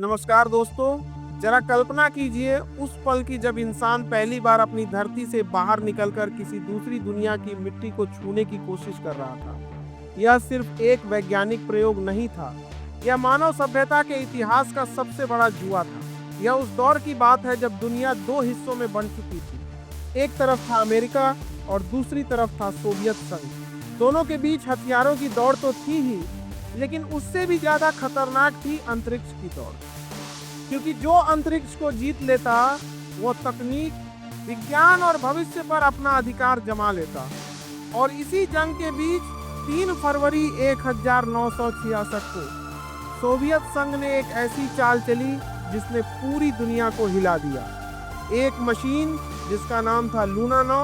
नमस्कार दोस्तों। जरा कल्पना कीजिए उस पल की जब इंसान पहली बार अपनी धरती से बाहर निकलकर किसी दूसरी दुनिया की मिट्टी को छूने की कोशिश कर रहा था। यह सिर्फ एक वैज्ञानिक प्रयोग नहीं था, यह मानव सभ्यता के इतिहास का सबसे बड़ा जुआ था। यह उस दौर की बात है जब दुनिया दो हिस्सों में बंट चुकी थी। एक तरफ था अमेरिका और दूसरी तरफ था सोवियत संघ। दोनों के बीच हथियारों की दौड़ तो थी ही, लेकिन उससे भी ज्यादा खतरनाक थी अंतरिक्ष की दौड़। क्योंकि जो अंतरिक्ष को जीत लेता वो तकनीक, विज्ञान और भविष्य पर अपना अधिकार जमा लेता। और इसी जंग के बीच 3 फरवरी 1966 को सोवियत संघ ने एक ऐसी चाल चली जिसने पूरी दुनिया को हिला दिया। एक मशीन जिसका नाम था लूना 9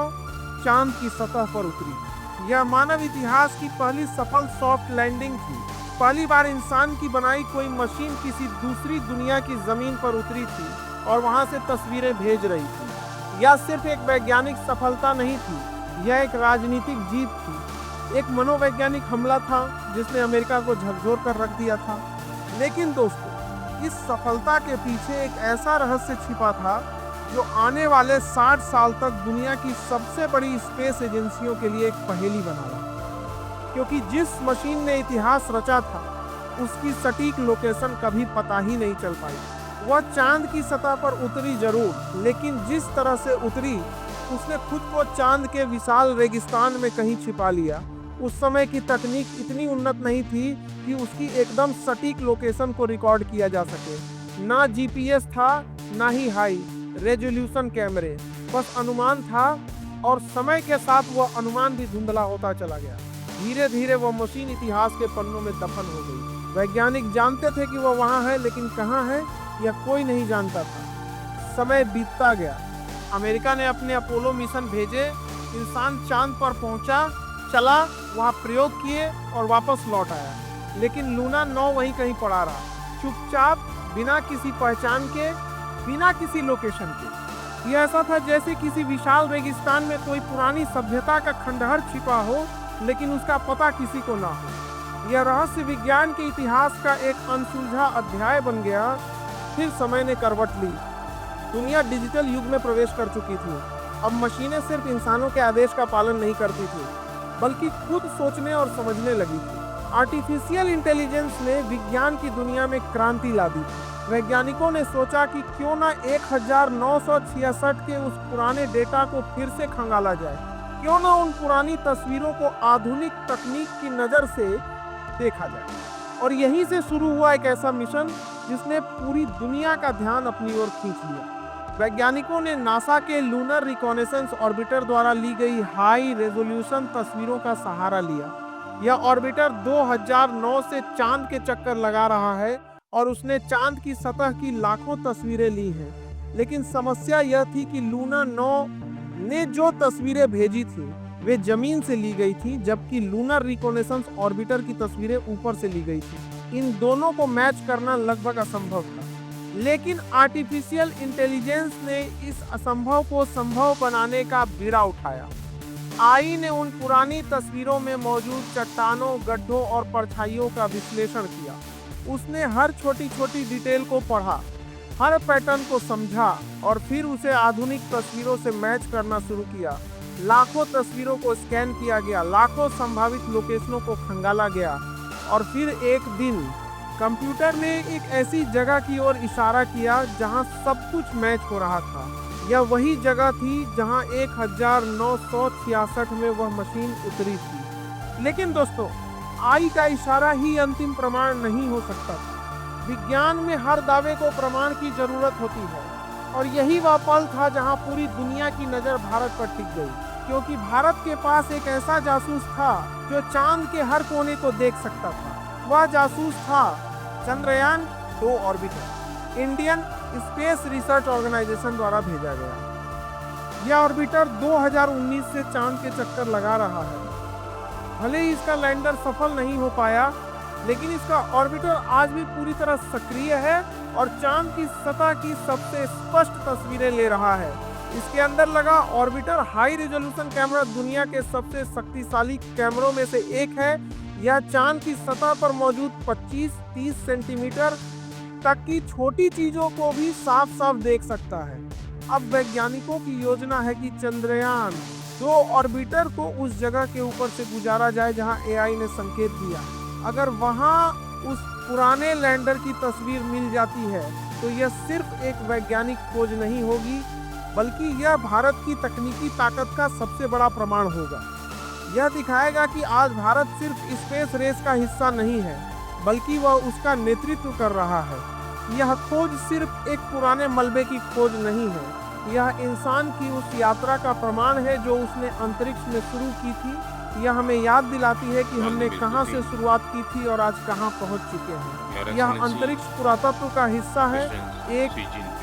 चांद की सतह पर उतरी। यह मानव इतिहास की पहली सफल सॉफ्ट लैंडिंग थी। पहली बार इंसान की बनाई कोई मशीन किसी दूसरी दुनिया की जमीन पर उतरी थी और वहां से तस्वीरें भेज रही थी। यह सिर्फ एक वैज्ञानिक सफलता नहीं थी, यह एक राजनीतिक जीत थी। एक मनोवैज्ञानिक हमला था जिसने अमेरिका को झकझोर कर रख दिया था। लेकिन दोस्तों, इस सफलता के पीछे एक ऐसा रहस्य छिपा था जो आने वाले 60 साल तक दुनिया की सबसे बड़ी स्पेस एजेंसियों के लिए एक पहेली बना रहा। क्योंकि जिस मशीन ने इतिहास रचा था उसकी सटीक लोकेशन कभी पता ही नहीं चल पाई। वह चांद की सतह पर उतरी जरूर, लेकिन जिस तरह से उतरी उसने खुद को चांद के विशाल रेगिस्तान में कहीं छिपा लिया। उस समय की तकनीक इतनी उन्नत नहीं थी कि उसकी एकदम सटीक लोकेशन को रिकॉर्ड किया जा सके। ना जीपीएस था, ना ही हाई रेजोल्यूशन कैमरे, बस अनुमान था। और समय के साथ वह अनुमान भी धुंधला होता चला गया। धीरे धीरे वह मशीन इतिहास के पन्नों में दफन हो गई। वैज्ञानिक जानते थे कि वह वहां है, लेकिन कहां है यह कोई नहीं जानता था। समय बीतता गया। अमेरिका ने अपने अपोलो मिशन भेजे, इंसान चांद पर पहुंचा, चला, वहां प्रयोग किए और वापस लौट आया। लेकिन लूना 9 वहीं कहीं पड़ा रहा, चुपचाप, बिना किसी पहचान के, बिना किसी लोकेशन के। यह ऐसा था जैसे किसी विशाल रेगिस्तान में कोई पुरानी सभ्यता का खंडहर छिपा हो, लेकिन उसका पता किसी को ना हो। यह रहस्य विज्ञान के इतिहास का एक अनसुलझा अध्याय बन गया। फिर समय ने करवट ली। दुनिया डिजिटल युग में प्रवेश कर चुकी थी। अब मशीनें सिर्फ इंसानों के आदेश का पालन नहीं करती थी, बल्कि खुद सोचने और समझने लगी थी। आर्टिफिशियल इंटेलिजेंस ने विज्ञान की दुनिया में क्रांति ला दी। वैज्ञानिकों ने सोचा कि क्यों ना 1966 के उस पुराने डेटा को फिर से खंगाला जाए। क्यों ना उन पुरानी तस्वीरों को आधुनिक तकनीक की नज़र से देखा जाए। और यहीं से शुरू हुआ एक ऐसा मिशन जिसने पूरी दुनिया का ध्यान अपनी ओर खींच लिया। वैज्ञानिकों ने नासा के लूनर रिकॉनेसेंस ऑर्बिटर द्वारा ली गई हाई रेजोल्यूशन तस्वीरों का सहारा लिया। यह ऑर्बिटर 2009 से चांद के चक्कर लगा रहा है और उसने चांद की सतह की लाखों तस्वीरें ली हैं। लेकिन समस्या यह थी कि लूना 9 ने जो तस्वीरें भेजी थी वे जमीन से ली गई थी, जबकि लूनर रिकॉनेसेंस ऑर्बिटर की तस्वीरें ऊपर से ली गई थी। इन दोनों को मैच करना लगभग असंभव था। लेकिन आर्टिफिशियल इंटेलिजेंस ने इस असंभव को संभव बनाने का बीड़ा उठाया। आई ने उन पुरानी तस्वीरों में मौजूद चट्टानों, गड्ढों और परछाइयों का विश्लेषण किया। उसने हर छोटी छोटी डिटेल को पढ़ा, हर पैटर्न को समझा और फिर उसे आधुनिक तस्वीरों से मैच करना शुरू किया। लाखों तस्वीरों को स्कैन किया गया, लाखों संभावित लोकेशनों को खंगाला गया और फिर एक दिन कंप्यूटर ने एक ऐसी जगह की ओर इशारा किया जहां सब कुछ मैच हो रहा था। यह वही जगह थी जहां 1966 में वह मशीन उतरी थी। लेकिन दोस्तों, आई का इशारा ही अंतिम प्रमाण नहीं हो सकता था। विज्ञान में हर दावे को प्रमाण की जरूरत होती है, और यही वह पल था जहां पूरी दुनिया की नजर भारत पर टिक गई। क्योंकि भारत के पास एक ऐसा जासूस था जो चांद के हर कोने को देख सकता था। वह जासूस था Chandrayaan 2 orbiter, Indian space research organisation द्वारा भेजा गया। यह ऑर्बिटर 2019 से चांद के चक्कर लगा रहा है। भले ही इसका लैंडर सफल नहीं हो पाया, लेकिन इसका ऑर्बिटर आज भी पूरी तरह सक्रिय है और चांद की सतह की सबसे स्पष्ट तस्वीरें ले रहा है। इसके अंदर लगा ऑर्बिटर हाई रेजोल्यूशन कैमरा दुनिया के सबसे शक्तिशाली कैमरों में से एक है। यह चांद की सतह पर मौजूद 25-30 सेंटीमीटर तक की छोटी चीजों को भी साफ साफ देख सकता है। अब वैज्ञानिकों की योजना है कि चंद्रयान 2 ऑर्बिटर को उस जगह के ऊपर से गुजारा जाए जहां एआई ने संकेत दिया। अगर वहां उस पुराने लैंडर की तस्वीर मिल जाती है तो यह सिर्फ एक वैज्ञानिक खोज नहीं होगी, बल्कि यह भारत की तकनीकी ताकत का सबसे बड़ा प्रमाण होगा। यह दिखाएगा कि आज भारत सिर्फ स्पेस रेस का हिस्सा नहीं है, बल्कि वह उसका नेतृत्व कर रहा है। यह खोज सिर्फ एक पुराने मलबे की खोज नहीं है, यह इंसान की उस यात्रा का प्रमाण है जो उसने अंतरिक्ष में शुरू की थी। यह हमें याद दिलाती है कि हमने कहां से शुरुआत की थी और आज कहां पहुंच चुके हैं। यह अंतरिक्ष पुरातत्व का हिस्सा है, एक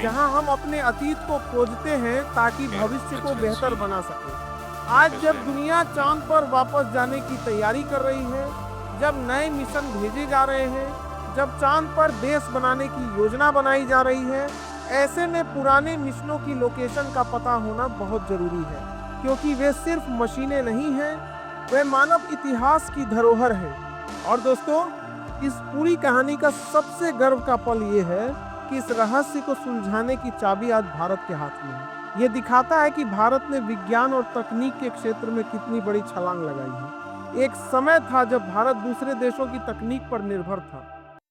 जहां हम अपने अतीत को खोजते हैं ताकि भविष्य को बेहतर बना सके। आज जब दुनिया चांद पर वापस जाने की तैयारी कर रही है, जब नए मिशन भेजे जा रहे हैं, जब चांद पर बेस बनाने की योजना बनाई जा रही है, ऐसे में पुराने मिशनों की लोकेशन का पता होना बहुत जरूरी है, क्योंकि वे सिर्फ मशीनें नहीं हैं, वे मानव इतिहास की धरोहर है। और दोस्तों, इस पूरी कहानी का सबसे गर्व का पल ये है कि इस रहस्य को सुलझाने की चाबी आज भारत के हाथ में है। ये दिखाता है कि भारत ने विज्ञान और तकनीक के क्षेत्र में कितनी बड़ी छलांग लगाई है। एक समय था जब भारत दूसरे देशों की तकनीक पर निर्भर था,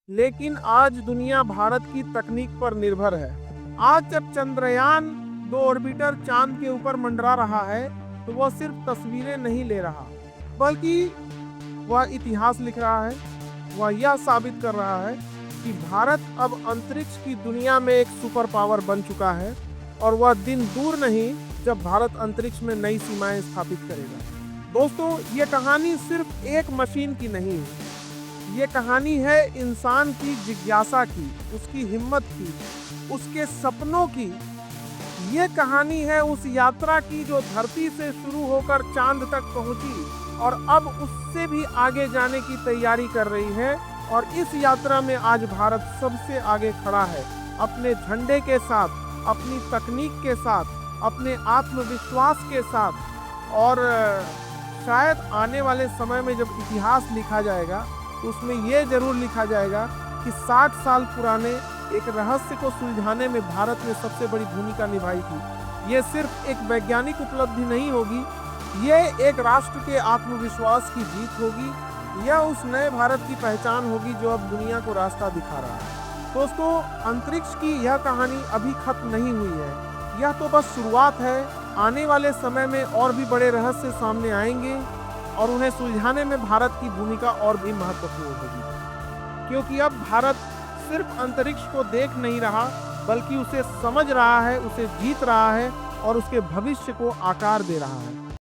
लेकिन आज दुनिया भारत की तकनीक पर निर्भर है। आज जब चंद्रयान 2 ऑर्बिटर चांद के ऊपर मंडरा रहा है, तो वह सिर्फ तस्वीरें नहीं ले रहा, बल्कि वह इतिहास लिख रहा है। वह यह साबित कर रहा है कि भारत अब अंतरिक्ष की दुनिया में एक सुपर पावर बन चुका है, और वह दिन दूर नहीं जब भारत अंतरिक्ष में नई सीमाएं स्थापित करेगा। दोस्तों, ये कहानी सिर्फ एक मशीन की नहीं है, ये कहानी है इंसान की जिज्ञासा की, उसकी हिम्मत की, उसके सपनों की। ये कहानी है उस यात्रा की जो धरती से शुरू होकर चांद तक पहुंची और अब उससे भी आगे जाने की तैयारी कर रही है। और इस यात्रा में आज भारत सबसे आगे खड़ा है, अपने झंडे के साथ, अपनी तकनीक के साथ, अपने आत्मविश्वास के साथ। और शायद आने वाले समय में जब इतिहास लिखा जाएगा तो उसमें यह जरूर लिखा जाएगा कि 60 साल पुराने एक रहस्य को सुलझाने में भारत ने सबसे बड़ी भूमिका निभाई थी। ये सिर्फ एक वैज्ञानिक उपलब्धि नहीं होगी, ये एक राष्ट्र के आत्मविश्वास की जीत होगी। यह उस नए भारत की पहचान होगी जो अब दुनिया को रास्ता दिखा रहा है। दोस्तों, अंतरिक्ष की यह कहानी अभी खत्म नहीं हुई है, यह तो बस शुरुआत है। आने वाले समय में और भी बड़े रहस्य सामने आएंगे और उन्हें सुलझाने में भारत की भूमिका और भी महत्वपूर्ण होगी, क्योंकि अब भारत सिर्फ अंतरिक्ष को देख नहीं रहा, बल्कि उसे समझ रहा है, उसे जीत रहा है और उसके भविष्य को आकार दे रहा है।